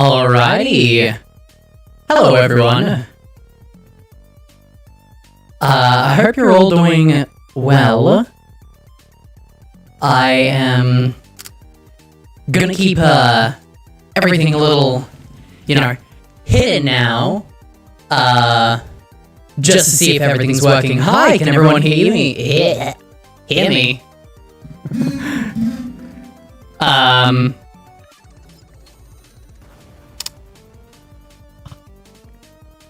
Alrighty. Hello, everyone. I hope you're all doing well. I am gonna keep everything a little, hidden now. Just to see if everything's working. Hi, can everyone hear me? Hear me?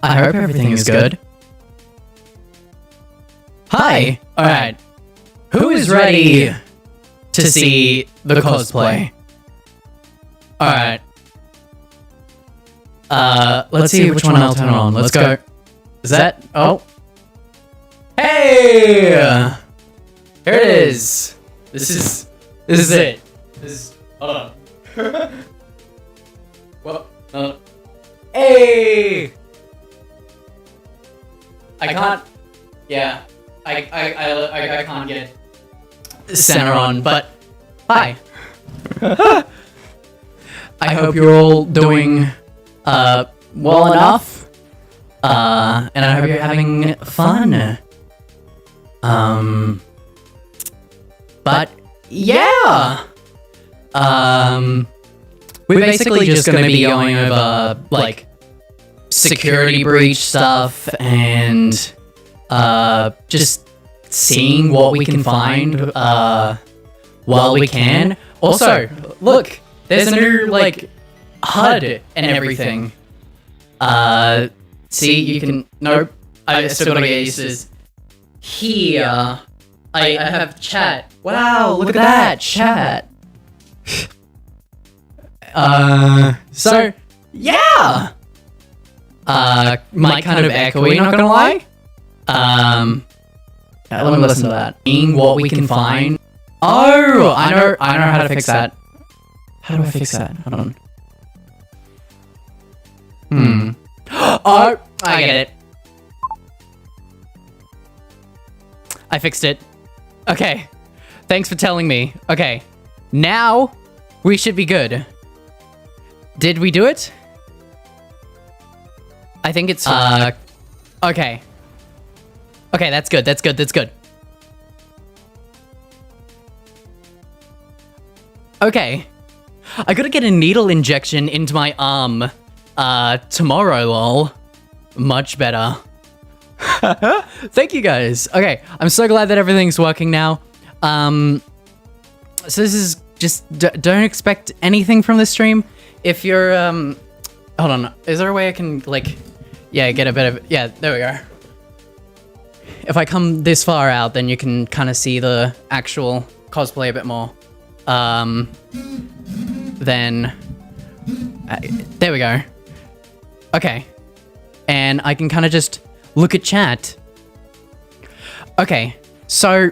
I hope everything is good. Hi! Alright. Who is ready to see the cosplay? Alright. Let's see which one I'll turn on. Let's go. Is that? Oh. Hey! Here it is. This is it. Hold on. Well, hey! I can't. Yeah, I can't get center on, but hi. I hope you're all doing well enough, and I hope you're having fun. But yeah, we're basically just gonna be going over like security breach stuff and just seeing what we can find while we can. Also, look, there's a new like HUD and everything. See, you can. Nope, I still gotta get used to this. Here, I have chat. Wow, look at that chat. So yeah. Might kind of echoey, not gonna lie. Let me listen to that. Seeing what we can find. Oh, I know how to fix that. How do I fix that? Hold on. Oh, I get it. I fixed it. Okay. Thanks for telling me. Okay. Now, we should be good. Did we do it? I think it's okay. Okay, that's good. That's good. Okay. I gotta get a needle injection into my arm tomorrow, lol. Much better. Thank you guys. Okay, I'm so glad that everything's working now. So this is just don't expect anything from this stream. If you're hold on, is there a way I can like get a bit of, there we go. If I come this far out, then you can kind of see the actual cosplay a bit more. Then, there we go. Okay. And I can kind of just look at chat. Okay, so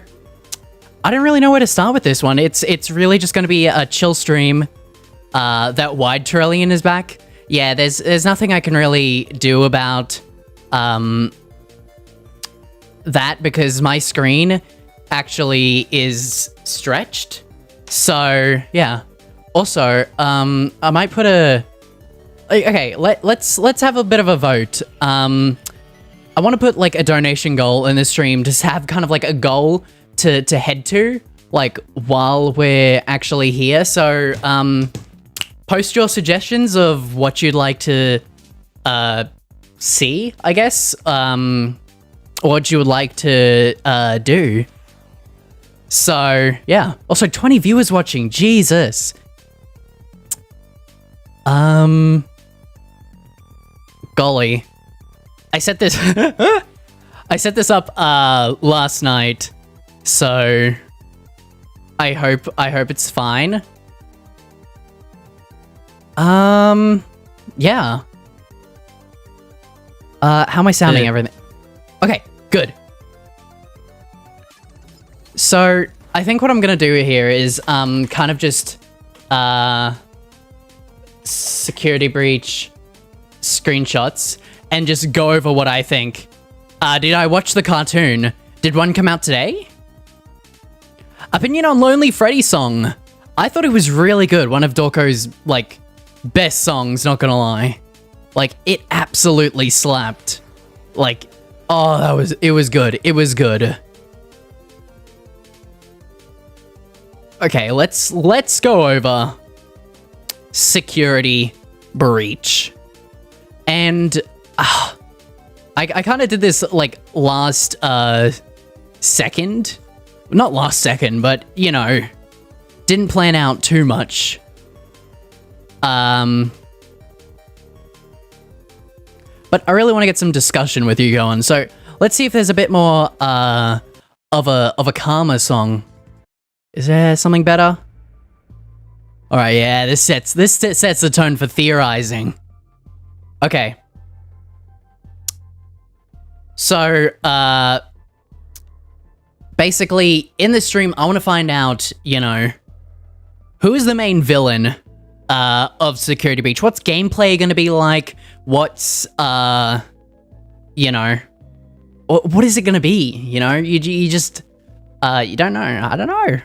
I don't really know where to start with this one. It's really just going to be a chill stream. That Wide Trillion is back. Yeah, there's nothing I can really do about that because my screen actually is stretched. So yeah. Also, I might put a. Okay, let's have a bit of a vote. I want to put like a donation goal in the stream. Just have kind of like a goal to head to like while we're actually here. So post your suggestions of what you'd like to see, I guess, or what you would like to do. So yeah. Also, 20 viewers watching. Jesus. Golly. I set this I set this up last night. So I hope it's fine. Yeah. How am I sounding? Everything? Okay, good. So I think what I'm gonna do here is kind of just security breach screenshots and just go over what I think. Did I watch the cartoon? Did one come out today? Opinion on Lonely Freddy song. I thought it was really good. One of Dorko's like best songs, not gonna lie. Like, it absolutely slapped. Like, oh, it was good. It was good. Okay, let's go over Security Breach. And I kind of did this like last second. Not last second, but you know, didn't plan out too much. But I really want to get some discussion with you going. So let's see if there's a bit more of a calmer song. Is there something better? All right, yeah, this sets the tone for theorizing. Okay. So, basically, in this stream, I want to find out, you know, who is the main villain of Security Breach? What's gameplay going to be like? What's, you know, what is it going to be? You know, you just, you don't know. I don't know.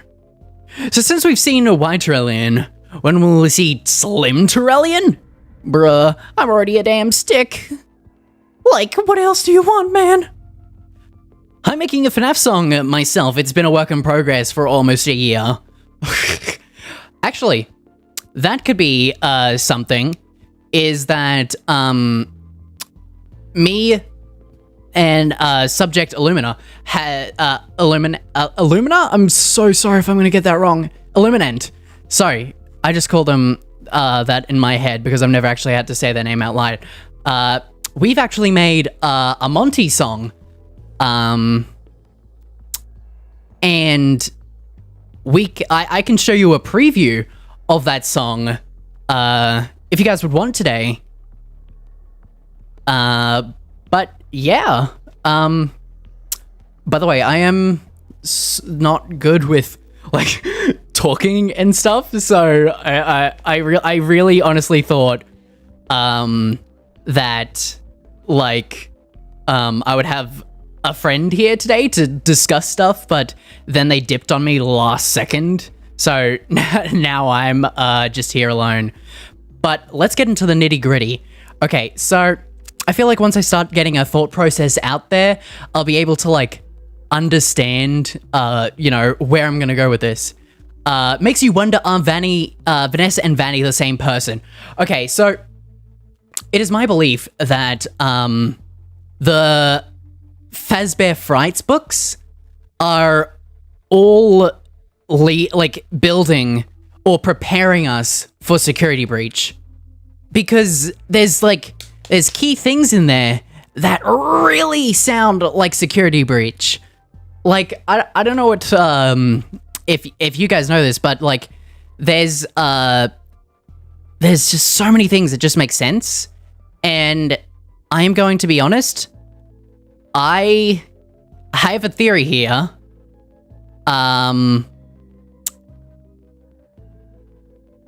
So since we've seen a White Terrellian, when will we see Slim Terrellian? Bruh, I'm already a damn stick. Like, what else do you want, man? I'm making a FNAF song myself. It's been a work in progress for almost a year. Actually, that could be something. Is that me and Subject Illumina had Illumina? I'm so sorry if I'm gonna get that wrong. Illuminant. Sorry, I just called them that in my head because I've never actually had to say their name out loud. We've actually made a Monty song. And I can show you a preview of that song if you guys would want today. But yeah, by the way, I am not good with like talking and stuff, so I really honestly thought that like I would have a friend here today to discuss stuff, but then they dipped on me last second, so now I'm just here alone. But let's get into the nitty-gritty. Okay, so I feel like once I start getting a thought process out there, I'll be able to like understand you know, where I'm gonna go with this. Makes you wonder, are Vanessa and Vanny the same person? Okay, so it is my belief that the Fazbear Frights books are all like building or preparing us for Security Breach, because there's key things in there that really sound like Security Breach. Like I don't know what if you guys know this, but like there's just so many things that just make sense, and I am going to be honest. I have a theory here.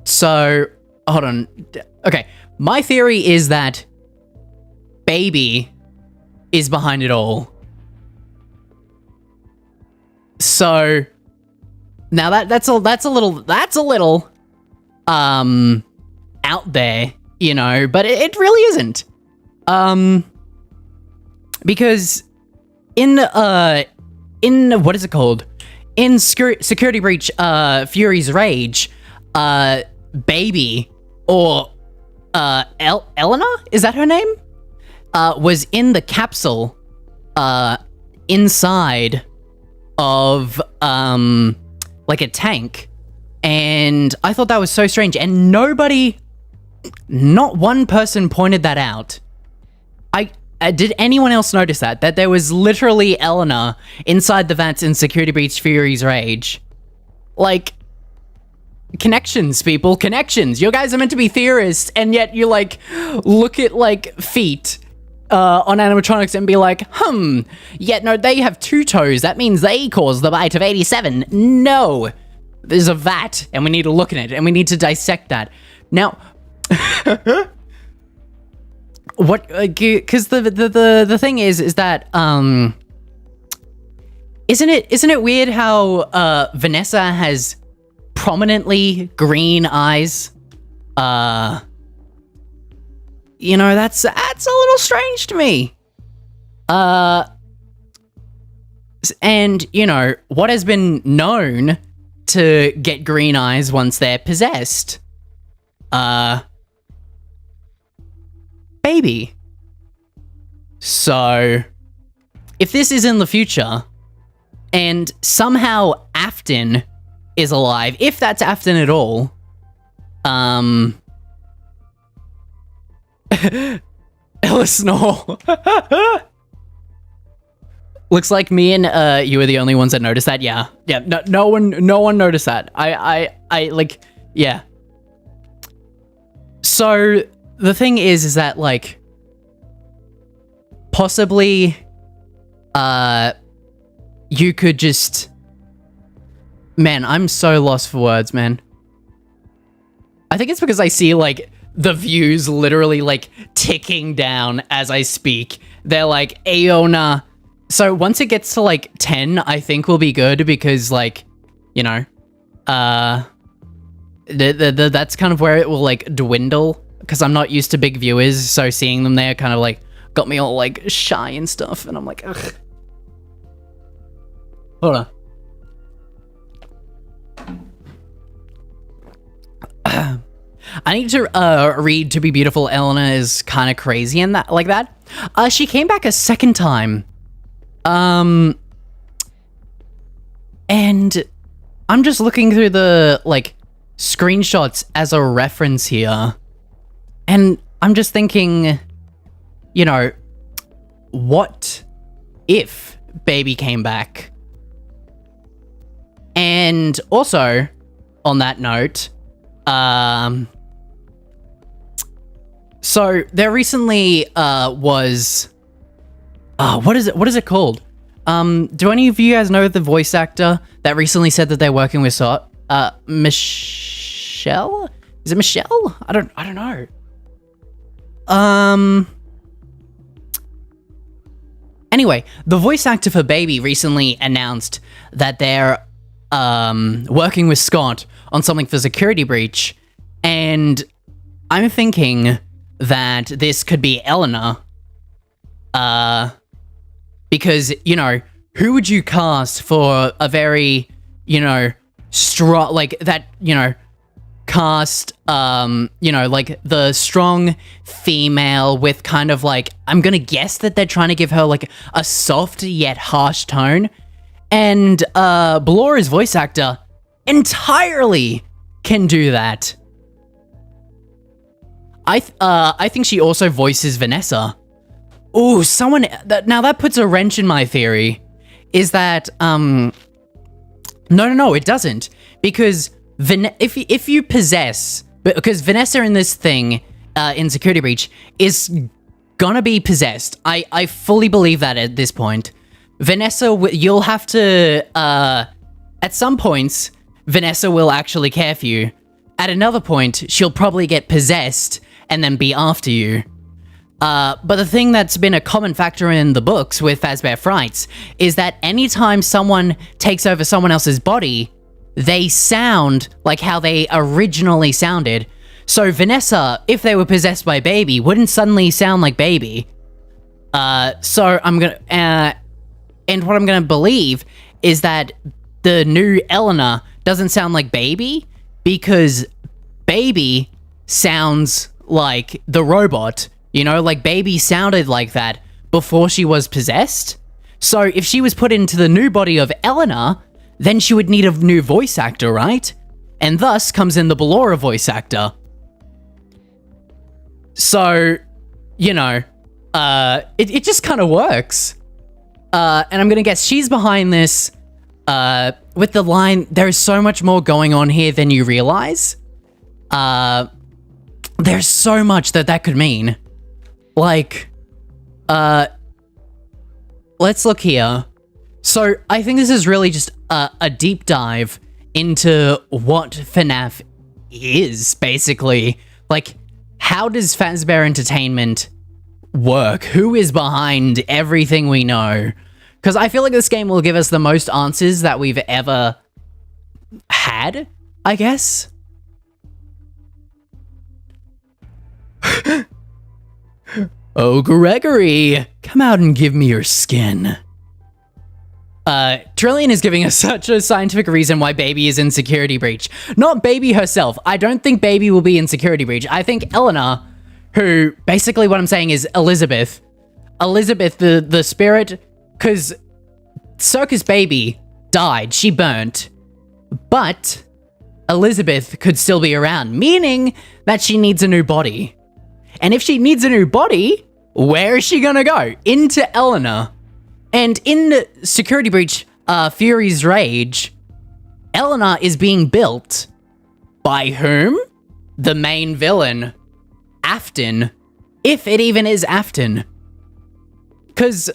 So, hold on. Okay, my theory is that Baby is behind it all. So, now that's a little out there, you know, but it really isn't. Because in what is it called? In Security Breach, Fury's Rage, Baby, or Eleanor, is that her name? Was in the capsule inside of like a tank, and I thought that was so strange, and not one person pointed that out. Did anyone else notice that there was literally Eleanor inside the vats in Security Breach Fury's Rage? Like, connections, people, connections. You guys are meant to be theorists, and yet you like look at like feet on animatronics and be like, yet no, they have 2 toes. That means they caused the bite of 87. No, there's a vat, and we need to look at it, and we need to dissect that. Now, what? Because the thing is that isn't it weird how Vanessa has prominently green eyes? you know, that's a little strange to me. And, you know, what has been known to get green eyes once they're possessed? Baby. So, if this is in the future, and somehow Afton is alive, if that's Afton at all, Ella snore. Looks like me and you were the only ones that noticed that. Yeah, no one noticed that. I like, yeah. So the thing is that like possibly you could just, man, I'm so lost for words, man. I think it's because I see like the views literally like ticking down as I speak. They're like, Aona. So once it gets to like 10, I think we'll be good because like, you know, that's kind of where it will like dwindle because I'm not used to big viewers. So seeing them there kind of like got me all like shy and stuff. And I'm like, ugh. Hold on. I need to read To Be Beautiful. Eleanor is kind of crazy and that like that. She came back a second time. And I'm just looking through the like screenshots as a reference here. And I'm just thinking, you know, what if Baby came back? And also, on that note, so there recently was what is it called? Do any of you guys know the voice actor that recently said that they're working with Michelle? Is it Michelle? I don't know. Anyway, the voice actor for Baby recently announced that they're working with Scott on something for Security Breach, and I'm thinking that this could be Eleanor. Because, you know, who would you cast for a very, you know, strong, like that, you know, cast, you know, like the strong female with kind of like, I'm gonna guess that they're trying to give her like a soft yet harsh tone. And, Blora's voice actor entirely can do that. I think she also voices Vanessa. Ooh, now that puts a wrench in my theory. Is that, no, it doesn't. Because if you possess, because Vanessa in this thing, in Security Breach, is gonna be possessed. I fully believe that at this point. Vanessa, you'll have to, at some points, Vanessa will actually care for you. At another point, she'll probably get possessed and then be after you. But the thing that's been a common factor in the books with Fazbear Frights is that anytime someone takes over someone else's body, they sound like how they originally sounded. So Vanessa, if they were possessed by Baby, wouldn't suddenly sound like Baby. So I'm gonna, and what I'm gonna believe is that the new Eleanor doesn't sound like Baby because Baby sounds like the robot. You know, like Baby sounded like that before she was possessed. So if she was put into the new body of Eleanor, then she would need a new voice actor, right? And thus comes in the Ballora voice actor. So, you know, it just kind of works. And I'm gonna guess she's behind this with the line, there is so much more going on here than you realize. There's so much that could mean. Like, let's look here. So I think this is really just a deep dive into what FNAF is, basically. Like, how does Fazbear Entertainment work? Who is behind everything we know? Because I feel like this game will give us the most answers that we've ever had, I guess. Oh, Gregory, come out and give me your skin. Trillian is giving us such a scientific reason why Baby is in security breach. Not Baby herself. I don't think Baby will be in security breach. I think Eleanor, who basically what I'm saying is Elizabeth, the spirit, because Circus Baby died. She burnt. But Elizabeth could still be around, meaning that she needs a new body. And if she needs a new body, where is she gonna go? Into Eleanor. And in Security Breach, Fury's Rage, Eleanor is being built by whom? The main villain, Afton. If it even is Afton. Because,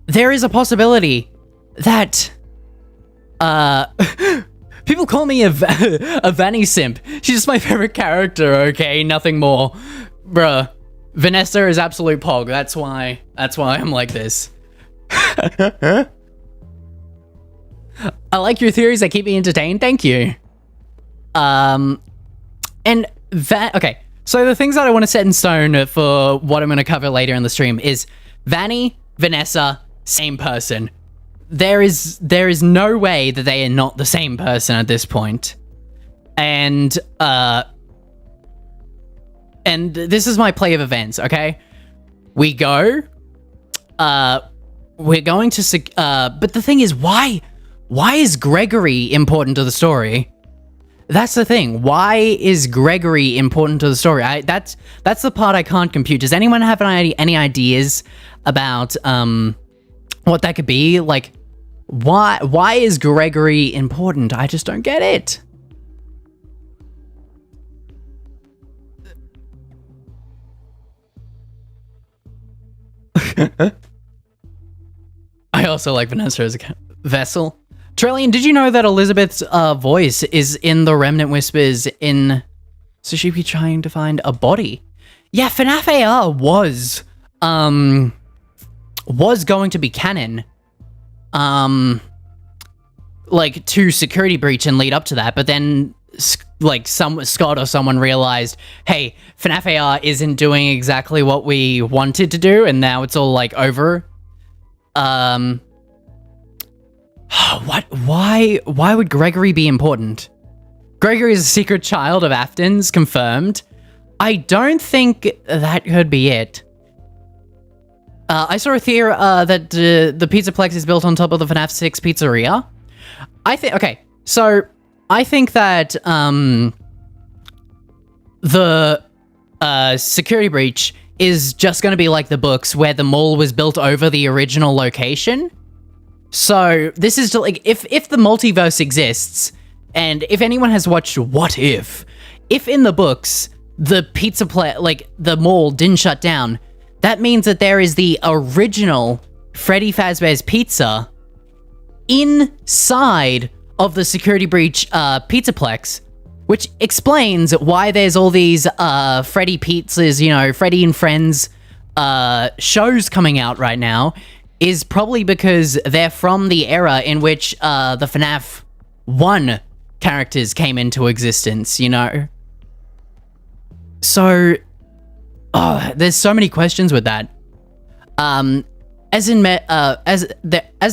there is a possibility that, people call me a Vanny simp. She's just my favorite character, okay? Nothing more. Bruh. Vanessa is absolute pog. That's why I'm like this. I like your theories. They keep me entertained. Thank you. Okay. So the things that I want to set in stone for what I'm going to cover later in the stream is Vanny, Vanessa, same person. There is no way that they are not the same person at this point. And this is my play of events, okay? We go, we're going to, but the thing is, why is Gregory important to the story? That's the thing. Why is Gregory important to the story? That's the part I can't compute. Does anyone have any ideas about, what that could be? Like, why is Gregory important? I just don't get it. I also like Vanessa as a vessel. Trillian, did you know that Elizabeth's voice is in the Remnant Whispers in... So she'd be trying to find a body. Yeah, FNAF AR was going to be canon. Like, to Security Breach and lead up to that, but then... like Scott or someone realized, hey, FNAF AR isn't doing exactly what we wanted to do, and now it's all like over. Why would Gregory be important? Gregory is a secret child of Afton's, confirmed. I don't think that could be it. I saw a theory that the Pizzaplex is built on top of the FNAF 6 pizzeria. Okay, so I think that the Security Breach is just going to be like the books where the mall was built over the original location. So this is like, if the multiverse exists, and if anyone has watched What If in the books the the mall didn't shut down, that means that there is the original Freddy Fazbear's Pizza inside of the Security Breach Pizzaplex, which explains why there's all these Freddy Pizzas, you know, Freddy and Friends shows coming out right now, is probably because they're from the era in which the FNAF 1 characters came into existence, you know? So, there's so many questions with that. As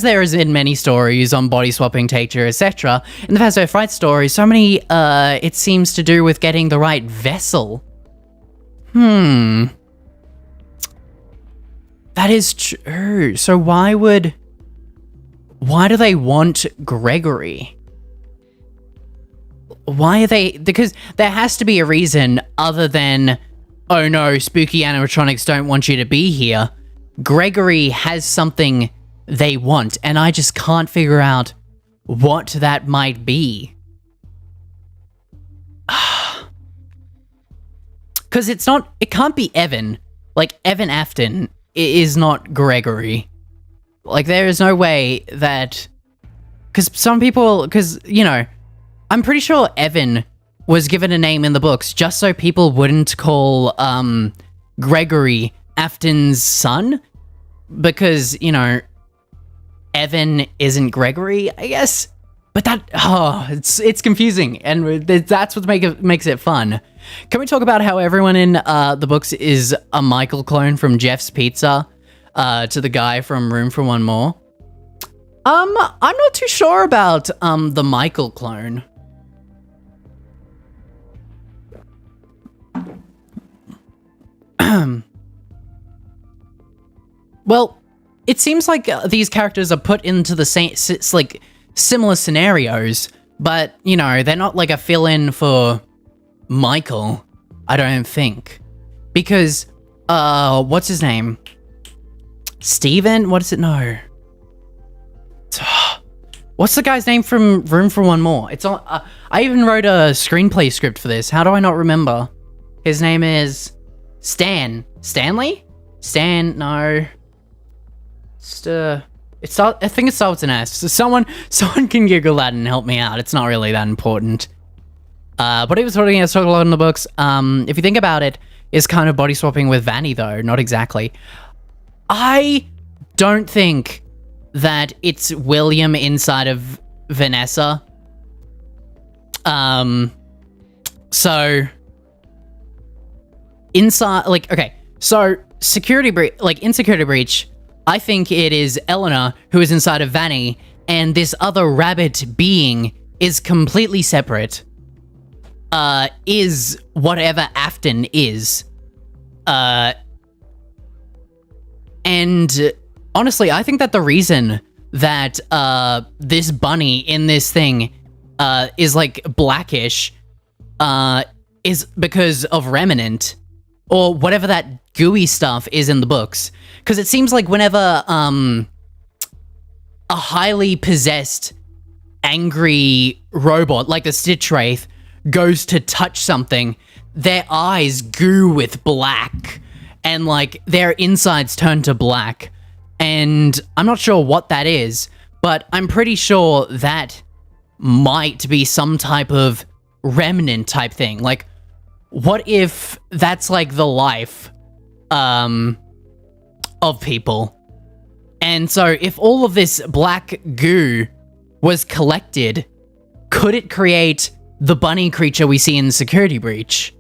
there is in many stories on body swapping, teacher, etc. In the Fazbear Fright story, so many, it seems to do with getting the right vessel. That is true. So why do they want Gregory? Why are they, because there has to be a reason other than, oh no, spooky animatronics don't want you to be here. Gregory has something they want, and I just can't figure out what that might be. Because it can't be Evan. Like, Evan Afton is not Gregory. Like, there is no way that... Because, you know, I'm pretty sure Evan was given a name in the books just so people wouldn't call, Gregory Afton's son, because, you know, Evan isn't Gregory, I guess. But that, it's confusing, and that's what makes it fun. Can we talk about how everyone in the books is a Michael clone from Jeff's Pizza to the guy from Room for One More? I'm not too sure about the Michael clone. Well, it seems like these characters are put into the same, like, similar scenarios, but, you know, they're not like a fill-in for Michael, I don't think. Because, what's his name? Steven? What is it? No. What's the guy's name from Room for One More? It's on. I even wrote a screenplay script for this. How do I not remember? His name is Stanley? No. I think it starts with an S. So someone can Google that and help me out. It's not really that important. But he was talking a lot in the books. If you think about it, is kind of body swapping with Vanny though. Not exactly. I don't think that it's William inside of Vanessa. So inside, like, okay, so security breach, like in security breach, I think it is Eleanor who is inside of Vanny, and this other rabbit being is completely separate. Is whatever Afton is. And honestly, I think that the reason that this bunny in this thing is like blackish is because of Remnant, or whatever that gooey stuff is in the books. Because it seems like whenever a highly possessed, angry robot like the Stitch Wraith goes to touch something, their eyes goo with black, and like their insides turn to black. And I'm not sure what that is, but I'm pretty sure that might be some type of remnant type thing. Like, what if that's like the life of people? And so if all of this black goo was collected, could it create the bunny creature we see in Security Breach?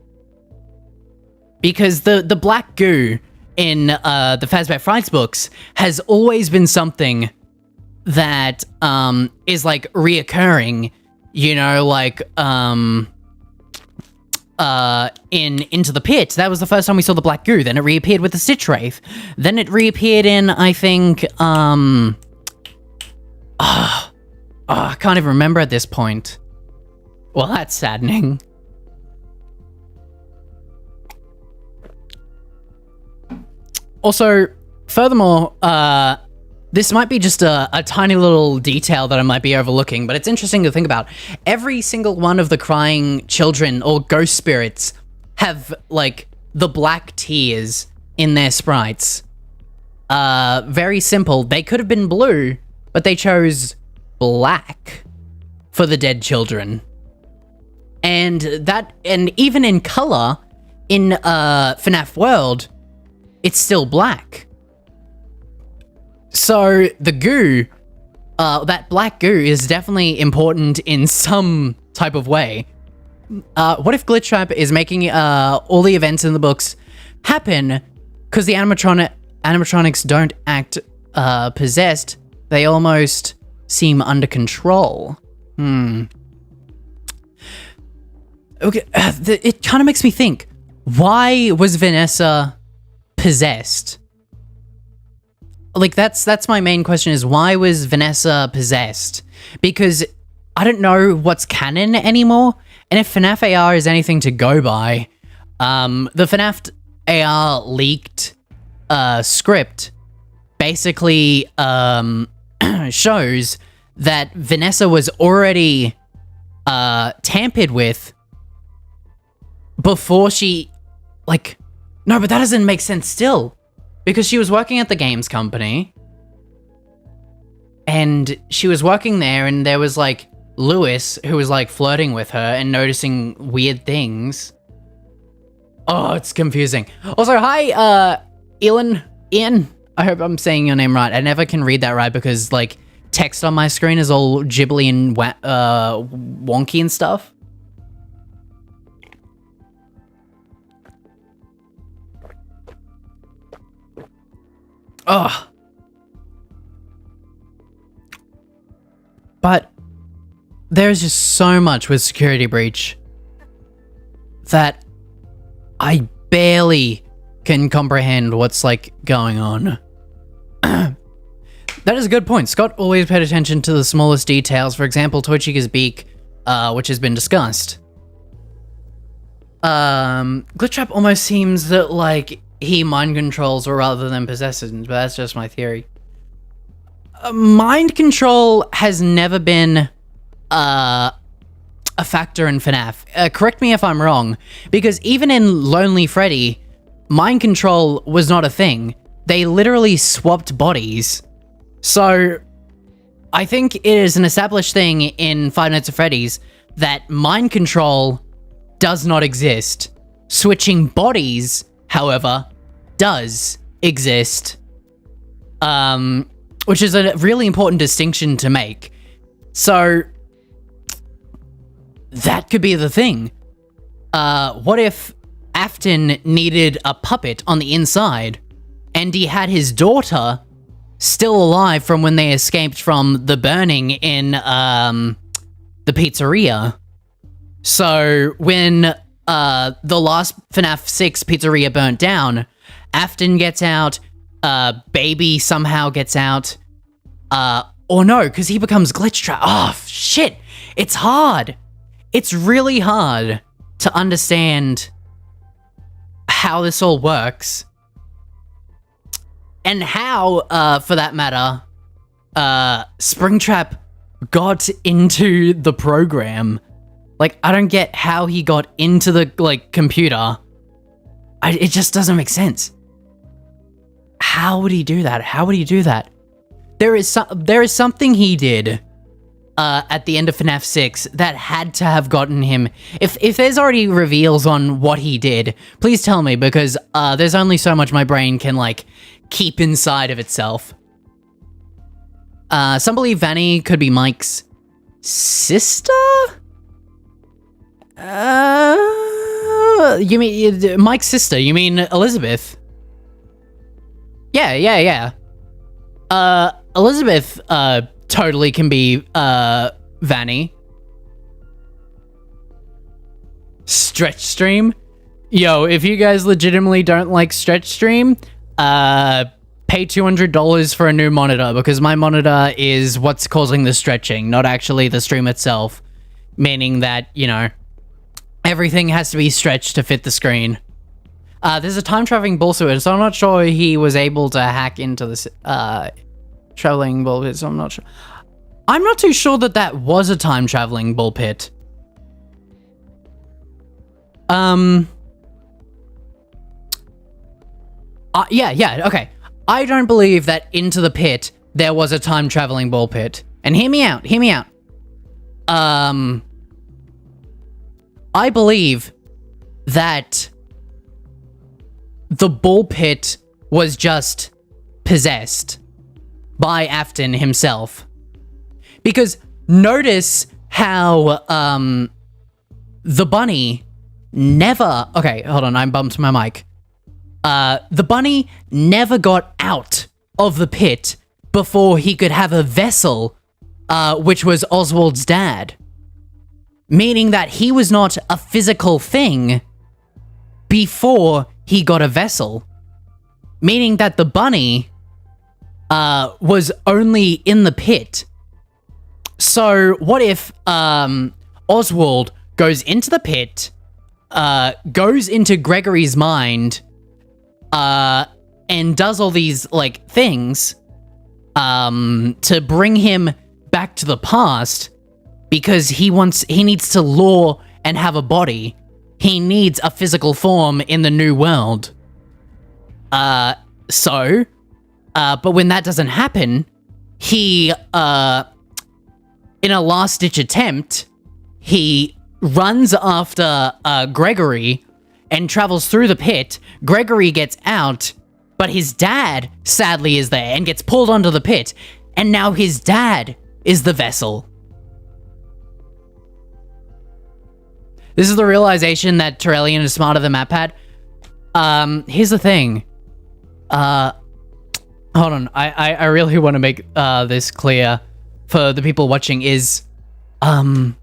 Because the black goo in the Fazbear Frights books has always been something that is like reoccurring, you know, like in Into the Pit. That was the first time we saw the black goo. Then it reappeared with the Stitch Wraith. Then it reappeared in, I think, I can't even remember at this point. Well, that's saddening. Also, furthermore, this might be just a tiny little detail that I might be overlooking, but it's interesting to think about. Every single one of the crying children or ghost spirits have, like, the black tears in their sprites. Very simple. They could have been blue, but they chose black for the dead children. And even in color, in FNAF World, it's still black. So the goo, that black goo is definitely important in some type of way. What if Glitch Trap is making all the events in the books happen because the animatronics don't act possessed? They almost seem under control. Okay, it kind of makes me think, why was Vanessa possessed? Like, that's my main question, is why was Vanessa possessed? Because I don't know what's canon anymore, and if FNAF AR is anything to go by, the FNAF AR leaked script basically shows that Vanessa was already tampered with before she, like, no, but that doesn't make sense still. Because she was working at the games company, and she was working there, and there was, like, Lewis, who was, like, flirting with her and noticing weird things. Oh, it's confusing. Also, hi, Ian. I hope I'm saying your name right. I never can read that right because, like, text on my screen is all gibbly and wonky and stuff. Ugh. But there's just so much with Security Breach that I barely can comprehend what's, like, going on. That is a good point. Scott always paid attention to the smallest details. For example, Toichika's beak, which has been discussed. Glitchtrap almost seems that, like, he mind controls rather than possesses, but that's just my theory. Mind control has never been a factor in FNAF. Correct me if I'm wrong, because even in Lonely Freddy, mind control was not a thing. They literally swapped bodies. So, I think it is an established thing in Five Nights at Freddy's that mind control does not exist. Switching bodies, however, does exist. Which is a really important distinction to make. So, that could be the thing. What if Afton needed a puppet on the inside, and he had his daughter still alive from when they escaped from the burning in the pizzeria? So when the last FNAF 6 pizzeria burnt down, Afton gets out, Baby somehow gets out, or no, because he becomes Glitchtrap. Oh, shit! It's hard! It's really hard to understand how this all works. And how, for that matter, Springtrap got into the program. Like, I don't get how he got into the, like, computer. It just doesn't make sense. How would he do that? How would he do that? There is something he did at the end of FNAF 6 that had to have gotten him. If there's already reveals on what he did, please tell me, because there's only so much my brain can, like, keep inside of itself. Some believe Vanny could be Mike's sister? You mean Mike's sister? You mean Elizabeth? Yeah. Elizabeth, totally can be, Vanny. Stretch Stream? Yo, if you guys legitimately don't like Stretch Stream, pay $200 for a new monitor, because my monitor is what's causing the stretching, not actually the stream itself. Meaning that, you know, everything has to be stretched to fit the screen. There's a time-traveling bullsuit, so I'm not sure he was able to hack into this, traveling bull pit, so I'm not sure. I'm not too sure that was a time-traveling bull pit. Yeah, okay. I don't believe that into the pit there was a time-traveling ball pit. And hear me out. I believe that the ball pit was just possessed by Afton himself. Because notice how, the bunny never... Okay, hold on, I bumped my mic. The bunny never got out of the pit before he could have a vessel, which was Oswald's dad. Meaning that he was not a physical thing before he got a vessel. Meaning that the bunny, was only in the pit. So what if, Oswald goes into the pit, goes into Gregory's mind, and does all these, like, things, to bring him back to the past, because he needs to lure and have a body. He needs a physical form in the new world. But when that doesn't happen, he, in a last-ditch attempt, he runs after, Gregory, and travels through the pit. Gregory gets out, but his dad, sadly, is there, and gets pulled onto the pit, and now his dad is the vessel. This is the realization that Torellian is smarter than MatPat. Here's the thing. hold on. I really want to make this clear for the people watching is, I'm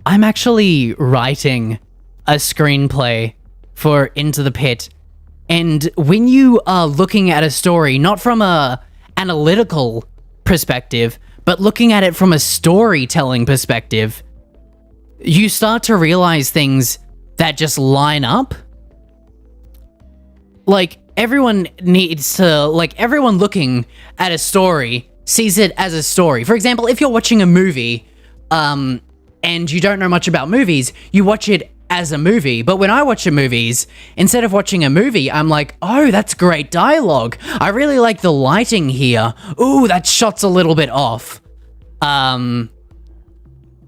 actually writing a screenplay for Into the Pit. And when you are looking at a story, not from a analytical perspective, but looking at it from a storytelling perspective, you start to realize things that just line up. Like, everyone needs to, like, everyone looking at a story sees it as a story. For example, if you're watching a movie, and you don't know much about movies, you watch it as a movie. But when I watch movies, instead of watching a movie, I'm like, oh, that's great dialogue. I really like the lighting here. Ooh, that shot's a little bit off. And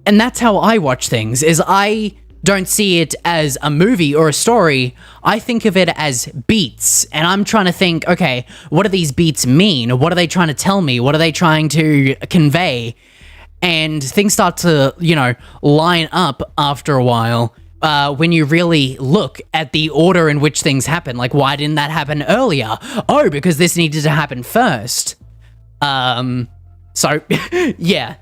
that's how I watch things, is I don't see it as a movie or a story. I think of it as beats, and I'm trying to think, okay, what do these beats mean? What are they trying to tell me? What are they trying to convey? And things start to, you know, line up after a while when you really look at the order in which things happen. Like, why didn't that happen earlier? Oh, because this needed to happen first. So, yeah.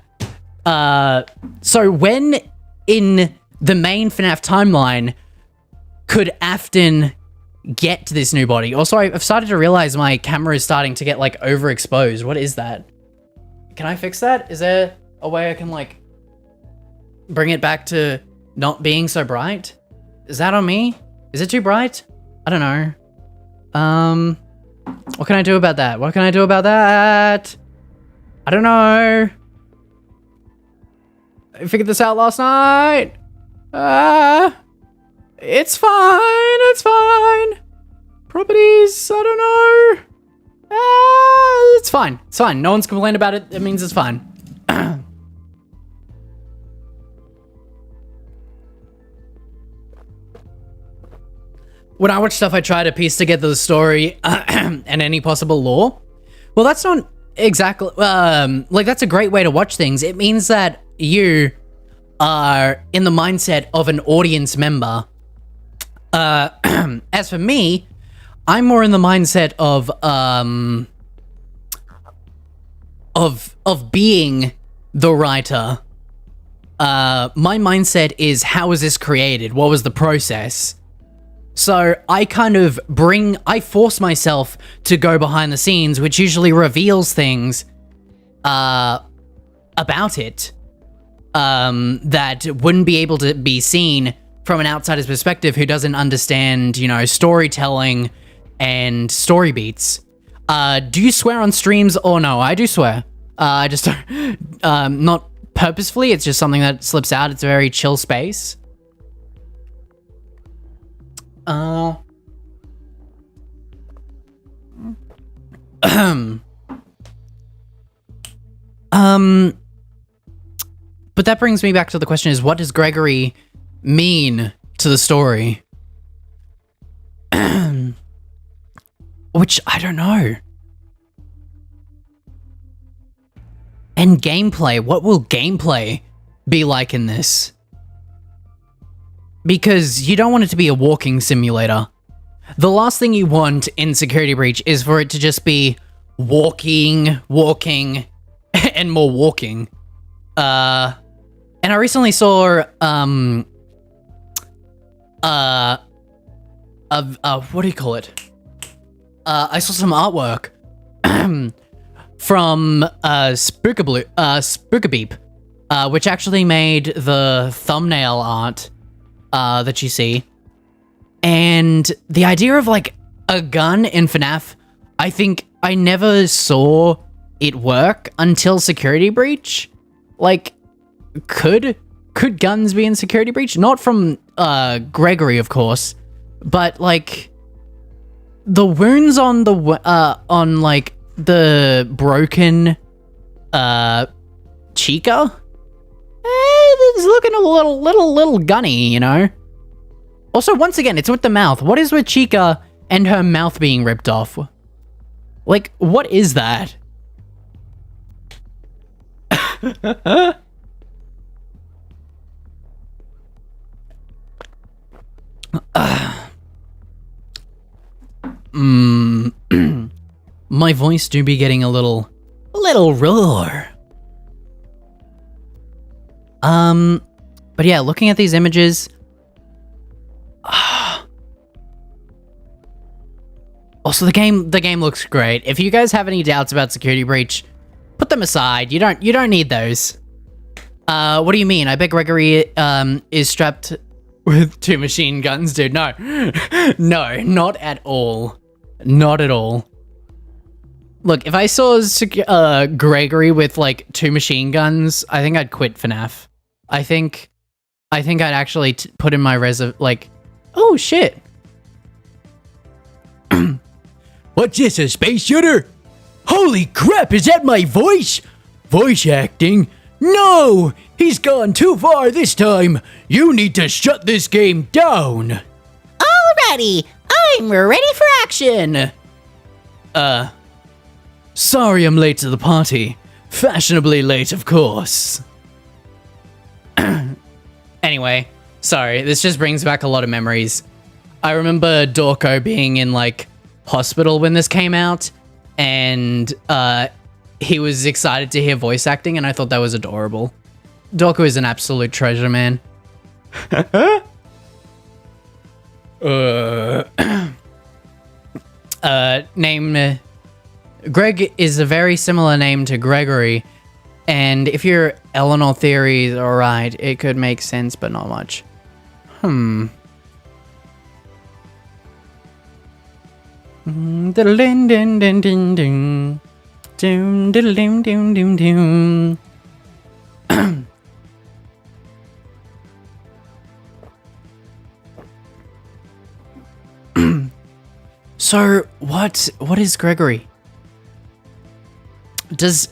So when in the main FNAF timeline could Afton get to this new body? Also, I've started to realize my camera is starting to get, like, overexposed. What is that? Can I fix that? Is there a way I can, like, bring it back to not being so bright? Is that on me? Is it too bright? I don't know. What can I do about that? What can I do about that? I don't know. I figured this out last night. It's fine. It's fine. Properties, I don't know. It's fine. It's fine. No one's complained about it. It means it's fine. When I watch stuff, I try to piece together the story and any possible lore. Well, that's not exactly... like, that's a great way to watch things. It means that you are in the mindset of an audience member. As for me, I'm more in the mindset of being the writer. My mindset is, how was this created? What was the process? So I kind of I force myself to go behind the scenes, which usually reveals things about it that wouldn't be able to be seen from an outsider's perspective who doesn't understand, you know, storytelling and story beats. Do you swear on streams? Or no, I do swear. I just don't, not purposefully, it's just something that slips out. It's a very chill space. But that brings me back to the question is, what does Gregory mean to the story? Which, I don't know. And gameplay, what will gameplay be like in this? Because you don't want it to be a walking simulator. The last thing you want in Security Breach is for it to just be walking, and more walking. And I recently saw, what do you call it? I saw some artwork from Spookabeep, which actually made the thumbnail art that you see. And the idea of, like, a gun in FNAF, I think I never saw it work until Security Breach. Like, could guns be in Security Breach? Not from Gregory, of course, but, like, the wounds on the like the broken Chica, it's looking a little gunny, you know. Also, once again, it's with the mouth. What is with Chica and her mouth being ripped off? Like, what is that? My my voice do be getting a little roar. But yeah, looking at these images, also the game looks great. If you guys have any doubts about security breach, put them aside. You don't need those. What do you mean? I bet Gregory is strapped with 2 machine guns, dude. No, no, not at all. Not at all. Look, if I saw Gregory with like 2 machine guns, I think I'd quit FNAF. I think I'd actually put in my like, oh shit. What's this, a space shooter? Holy crap, is that my voice? Voice acting? No! He's gone too far this time. You need to shut this game down. Alrighty, I'm ready for action. Sorry I'm late to the party. Fashionably late, of course. Anyway, sorry, this just brings back a lot of memories. I remember Dorko being in like hospital when this came out, and he was excited to hear voice acting, and I thought that was adorable. Dorko is an absolute treasure, man. Name Greg is a very similar name to Gregory, and if your Eleanor theories are right, it could make sense, but not much. So what is Gregory? Because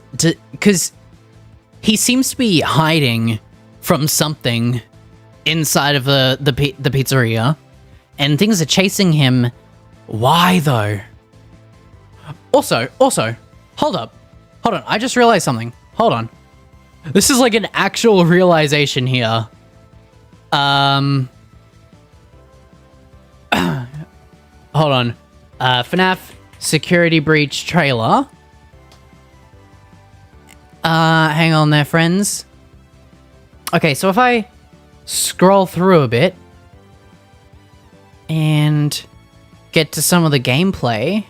he seems to be hiding from something inside of the pizzeria, and things are chasing him. Why though? Also, hold on. I just realized something. Hold on. This is like an actual realization here. Hold on. FNAF security breach trailer. Hang on there, friends. Okay, so if I scroll through a bit and get to some of the gameplay.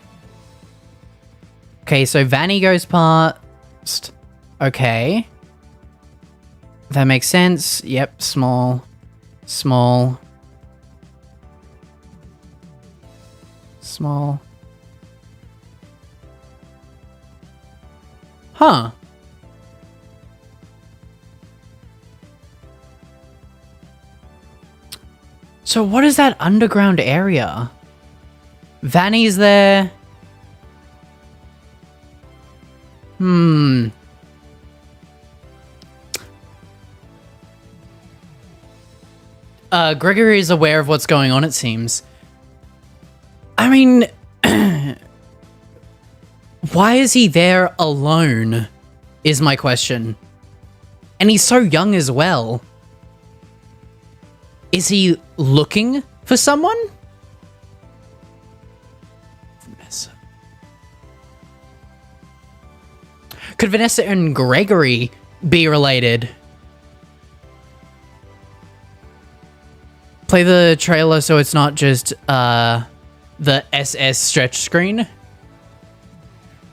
Okay, so Vanny goes past. Okay. That makes sense. Yep, small. Huh. So what is that underground area? Vanny's there. Gregory is aware of what's going on, it seems. I mean, why is he there alone, is my question. And he's so young as well. Is he looking for someone? Vanessa. Could Vanessa and Gregory be related? Play the trailer so it's not just the SS stretch screen.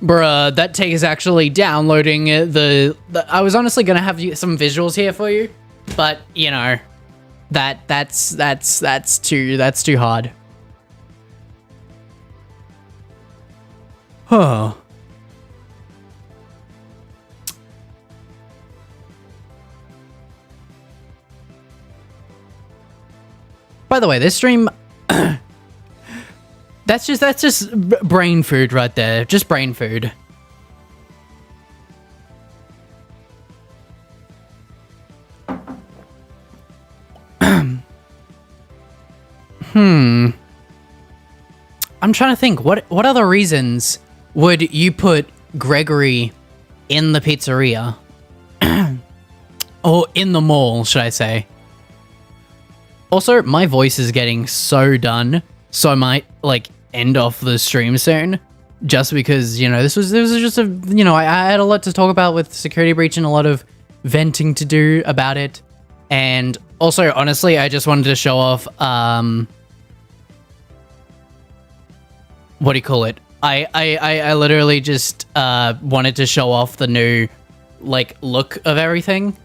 Bruh, that take is actually downloading the I was honestly gonna have some visuals here for you, but you know, that's too hard. Oh. By the way, this stream that's just brain food right there. Just brain food. I'm trying to think. What other reasons would you put Gregory in the pizzeria? Or in the mall, should I say? Also, my voice is getting so done, so I might, like, end off the stream soon. just because, you know, this was just a, you know, I had a lot to talk about with security breach and a lot of venting to do about it. And also, honestly, I just wanted to show off, what do you call it? I literally just wanted to show off the new, like, look of everything.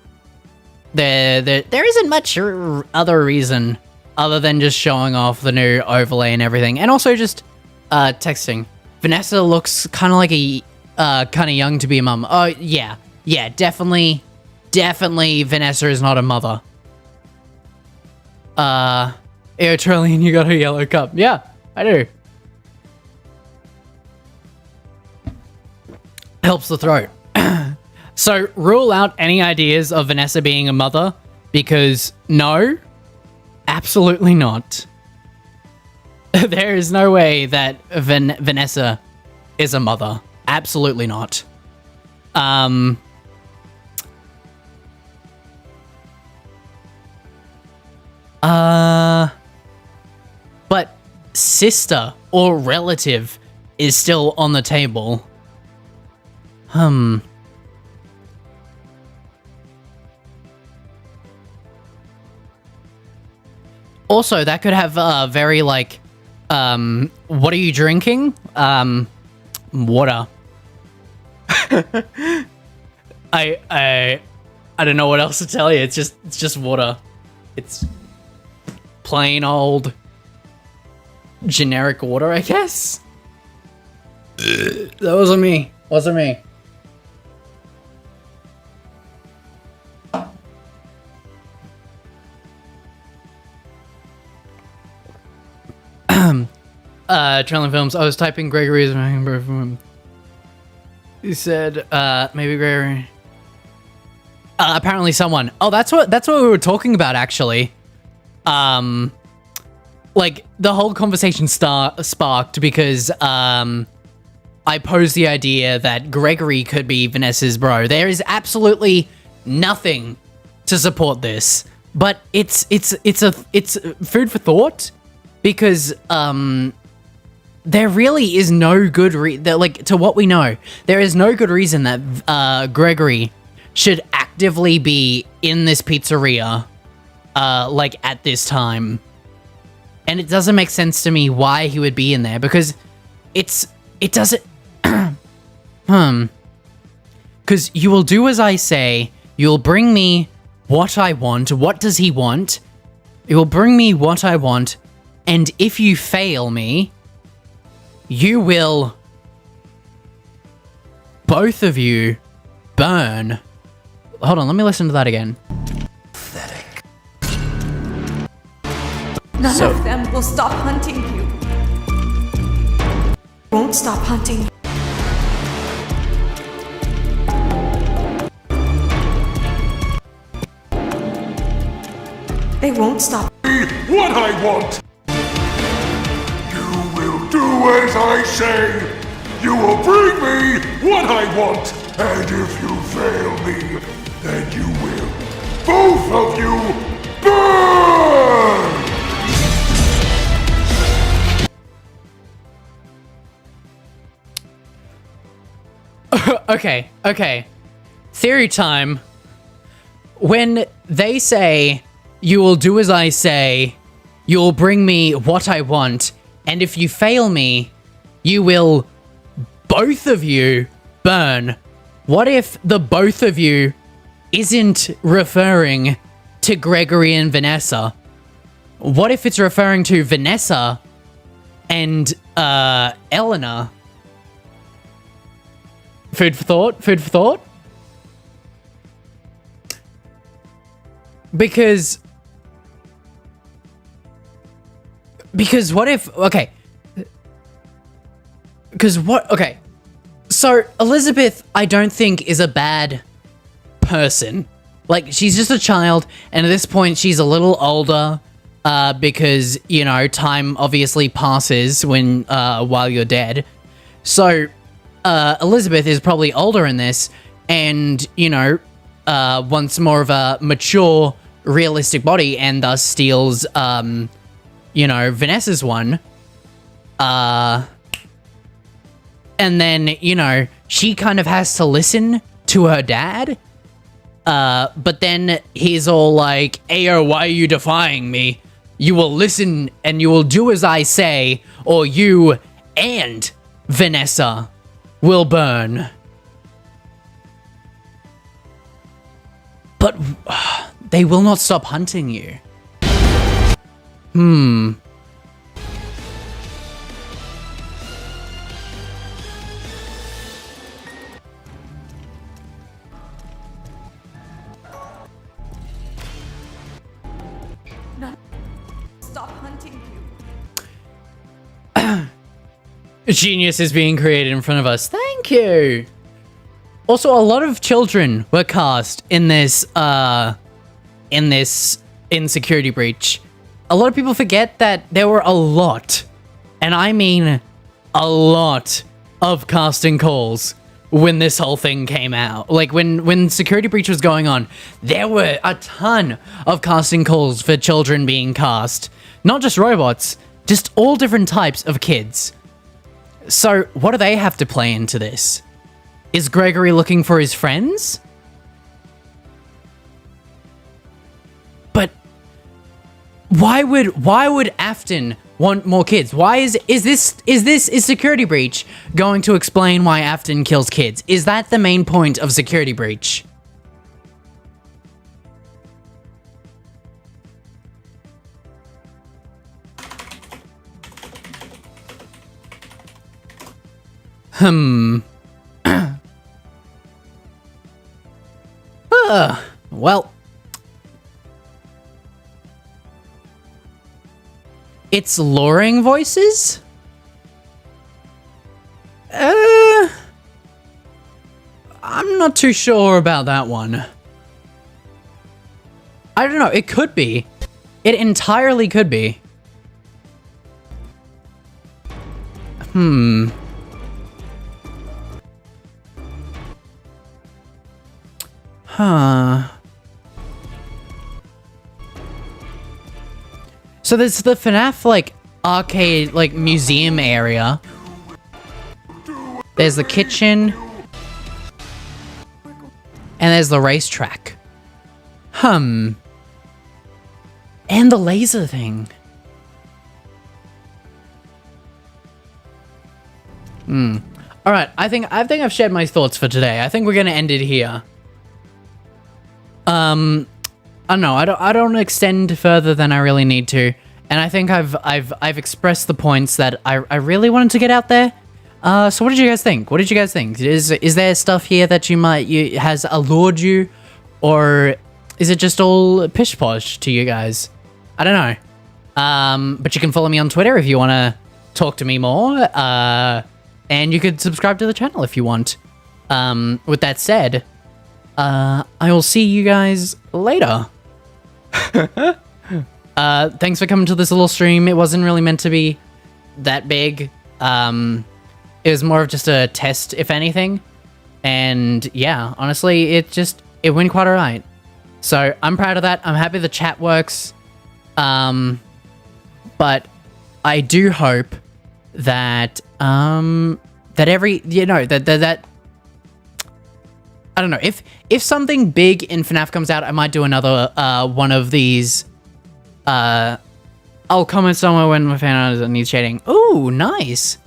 There isn't much other reason other than just showing off the new overlay and everything. And also just texting. Vanessa looks kind of like a kind of young to be a mum. Oh, yeah. Yeah, definitely Vanessa is not a mother. Yo, Trillian, you got a yellow cup. Yeah, I do. Helps the throat. So, rule out any ideas of Vanessa being a mother, because no, absolutely not. There is no way that Vanessa is a mother. Absolutely not. But sister or relative is still on the table. Also, that could have very, like, what are you drinking? Water. I don't know what else to tell you. It's just water. It's plain old generic water, I guess. That wasn't me. Wasn't me. Trailing Films. I was typing Gregory's. He said, maybe Gregory. Apparently someone. Oh, that's what we were talking about, actually. Like, the whole conversation sparked because, I posed the idea that Gregory could be Vanessa's bro. There is absolutely nothing to support this, but it's food for thought because, there really is no good like, to what we know, there is no good reason that Gregory should actively be in this pizzeria, like, at this time. And it doesn't make sense to me why he would be in there, because it doesn't... Because you will do as I say, you'll bring me what I want. What does he want? You will bring me what I want, and if you fail me, you will... both of you burn. Hold on, let me listen to that again. Pathetic. None of them will stop hunting you. Won't stop hunting you. They won't stop. What I want! You will do as I say! You will bring me what I want! And if you fail me, then you will, both of you, burn! Okay. Theory time. When they say, you will do as I say, you will bring me what I want, and if you fail me, you will, both of you, burn. What if the both of you isn't referring to Gregory and Vanessa? What if it's referring to Vanessa and, Eleanor? Food for thought? Food for thought? Because what if... Okay. Because what... Okay. So, Elizabeth, I don't think, is a bad person. Like, she's just a child, and at this point, she's a little older, because, you know, time obviously passes when, while you're dead. So, Elizabeth is probably older in this, and, you know, wants more of a mature, realistic body, and thus steals, you know, Vanessa's one. And then, you know, she kind of has to listen to her dad. But then he's all like, Ayo, why are you defying me? You will listen and you will do as I say, or you and Vanessa will burn. But they will not stop hunting you. Stop hunting you. A genius is being created in front of us. Thank you. Also, a lot of children were cast in this Security Breach. A lot of people forget that there were a lot, and I mean a lot, of casting calls when this whole thing came out. Like, when Security Breach was going on, there were a ton of casting calls for children being cast. Not just robots, just all different types of kids. So, what do they have to play into this? Is Gregory looking for his friends? But why would Afton want more kids? Why is Security Breach going to explain why Afton kills kids? Is that the main point of Security Breach? Well, it's luring voices? I'm not too sure about that one. I don't know, it could be. It entirely could be. So there's the FNAF, like, arcade, like, museum area. There's the kitchen. And there's the racetrack. And the laser thing. Alright, I think I've shared my thoughts for today. I think we're gonna end it here. I don't know. I don't extend further than I really need to, and I think I've expressed the points that I really wanted to get out there. So what did you guys think? What did you guys think? Is there stuff here that has allured you, or is it just all pish posh to you guys? I don't know. But you can follow me on Twitter if you want to talk to me more. And you could subscribe to the channel if you want. With that said, I will see you guys later. Thanks for coming to this little stream. It wasn't really meant to be that big. It was more of just a test, if anything. And yeah, honestly, it went quite alright. So I'm proud of that. I'm happy the chat works. But I do hope that that I don't know, if something big in FNAF comes out, I might do another one of these. I'll comment somewhere when my fan needs shading. Ooh, nice.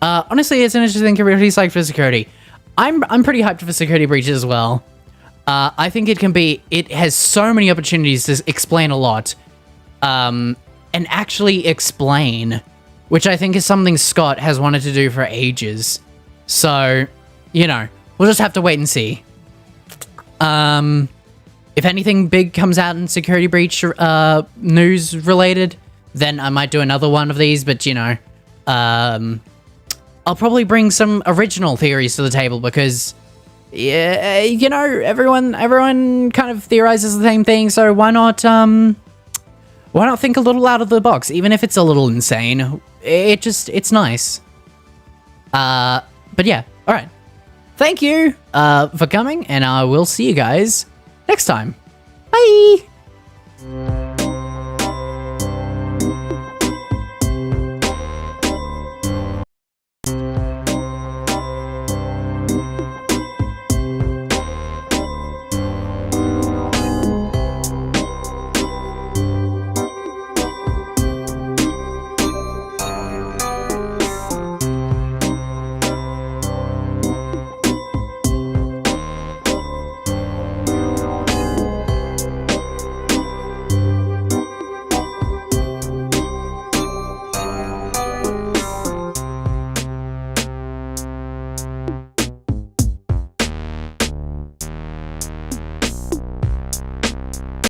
Honestly, it's an interesting community site for security. I'm pretty hyped for Security Breach as well. I think it has so many opportunities to explain a lot. And actually explain, which I think is something Scott has wanted to do for ages. So, you know, we'll just have to wait and see. If anything big comes out in Security Breach news related, then I might do another one of these, but you know, I'll probably bring some original theories to the table because, yeah, you know, everyone kind of theorizes the same thing, so why not think a little out of the box, even if it's a little insane? It's nice. But yeah, all right. Thank you for coming, and I will see you guys next time. Bye!